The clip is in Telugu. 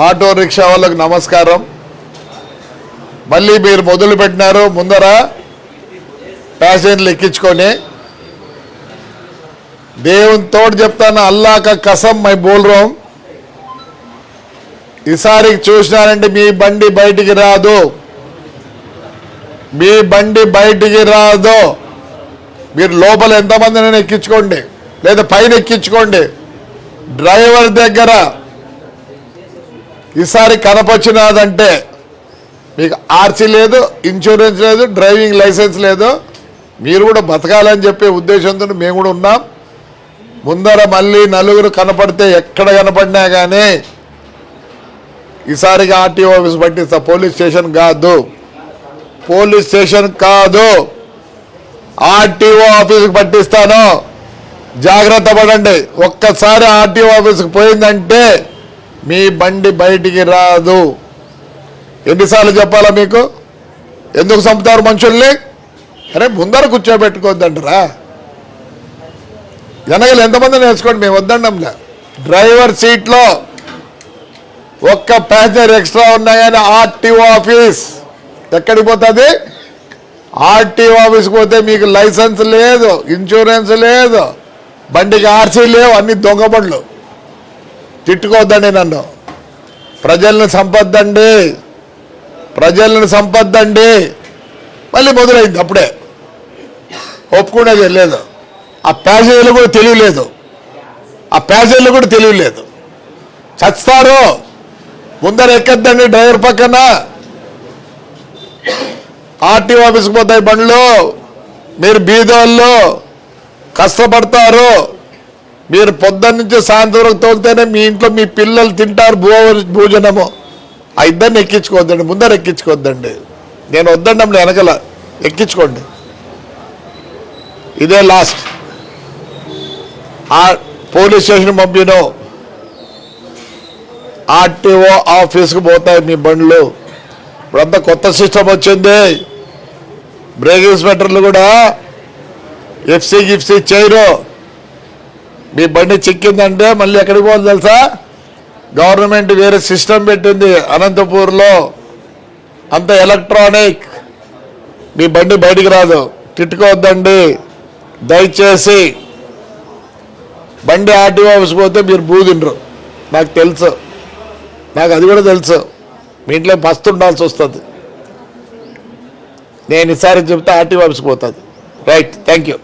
ఆటో రిక్షా వాళ్ళకు నమస్కారం. మళ్ళీ మీరు మొదలు పెట్టినారు ముందర ప్యాసింజర్లు ఎక్కించుకొని. దేవుని తోడు చెప్తాను, అల్లా కా కసం మై బోల్ రహా హూం, ఈసారి చూసినారంటే మీ బండి బయటికి రాదు, మీ బండి బయటికి రాదు. మీరు లోపల ఎంతమందినైనా ఎక్కించుకోండి, లేదా పైన ఎక్కించుకోండి. డ్రైవర్ దగ్గర ఈసారి కనపచ్చినదంటే మీకు ఆర్సీ లేదు, ఇన్సూరెన్స్ లేదు, డ్రైవింగ్ లైసెన్స్ లేదు. మీరు కూడా బతకాలని చెప్పే ఉద్దేశంతో మేము కూడా ఉన్నాం. ముందర మళ్ళీ నలుగురు కనపడితే ఎక్కడ కనపడినా కానీ ఈసారికి ఆర్టీఓ ఆఫీస్ పట్టిస్తా. పోలీస్ స్టేషన్ కాదు, పోలీస్ స్టేషన్ కాదు, ఆర్టీఓ ఆఫీస్కి పట్టిస్తాను. జాగ్రత్త పడండి. ఒక్కసారి ఆర్టీఓ ఆఫీస్కి పోయిందంటే మీ బండి బయటికి రాదు. ఎన్నిసార్లు చెప్పాలా మీకు? ఎందుకు చంపుతారు మనుషుల్ని? అరే ముందర కూర్చోబెట్టుకోవద్దంటారా? వెనకలు ఎంతమంది నేర్చుకోండి, మేము వద్దండంలే. డ్రైవర్ సీట్లో ఒక్క ప్యాసింజర్ ఎక్స్ట్రా ఉన్నాయని ఆర్టీఓ ఆఫీస్ ఎక్కడికి పోతుంది? ఆర్టీఓ ఆఫీస్కి పోతే మీకు లైసెన్స్ లేదు, ఇన్సూరెన్స్ లేదు, బండికి ఆర్సీ లేవు, అన్ని దొంగ బండ్లు. తిట్టుకోవద్దండి నన్ను. ప్రజలను సంపద్దండి, ప్రజలను సంపద్దండి. మళ్ళీ మొదలైంది. అప్పుడే ఒప్పుకునేది లేదు. ఆ ప్యాసింజర్లు కూడా తెలియలేదు, ఆ ప్యాసింజర్లు కూడా తెలియలేదు. చస్తారు. ముందర ఎక్కద్దండి డ్రైవర్ పక్కన. ఆర్టీఓ ఆఫీస్కి పోతాయి బండ్లు. మీరు బీదోళ్ళు కష్టపడతారు. మీరు పొద్దున్న నుంచి సాయంత్రం వరకు తోలితేనే మీ ఇంట్లో మీ పిల్లలు తింటారు భోజనము. ఆ ఇద్దరిని ఎక్కించుకోవద్దండి, ముందర ఎక్కించుకోవద్దండి. నేను వద్దండి వెనకల ఎక్కించుకోండి. ఇదే లాస్ట్. ఆ పోలీస్ స్టేషన్ పంపిను, ఆర్టీఓ ఆఫీస్కి పోతాయి మీ బండ్లు. ఇప్పుడంతా కొత్త సిస్టమ్ వచ్చింది. బ్రేక్ ఇన్స్పెక్టర్లు కూడా ఎఫ్సీ గిఫ్సీ చేయరు. మీ బండి చిక్కిందంటే మళ్ళీ ఎక్కడికి పోవాలి తెలుసా? గవర్నమెంట్ వేరే సిస్టమ్ పెట్టింది అనంతపూర్లో, అంత ఎలక్ట్రానిక్. మీ బండి బయటికి రాదు. తిట్టుకోవద్దండి దయచేసి. బండి ఆర్టీఓ ఆఫీస్కి పోతే మీరు బూదిండ్రు, నాకు తెలుసు, నాకు అది కూడా తెలుసు. మీ ఇంట్లో పస్తు ఉండాల్సి వస్తుంది. నేను ఈసారి చెప్తే ఆర్టీఓ ఆఫీస్కి పోతుంది. Right, thank you.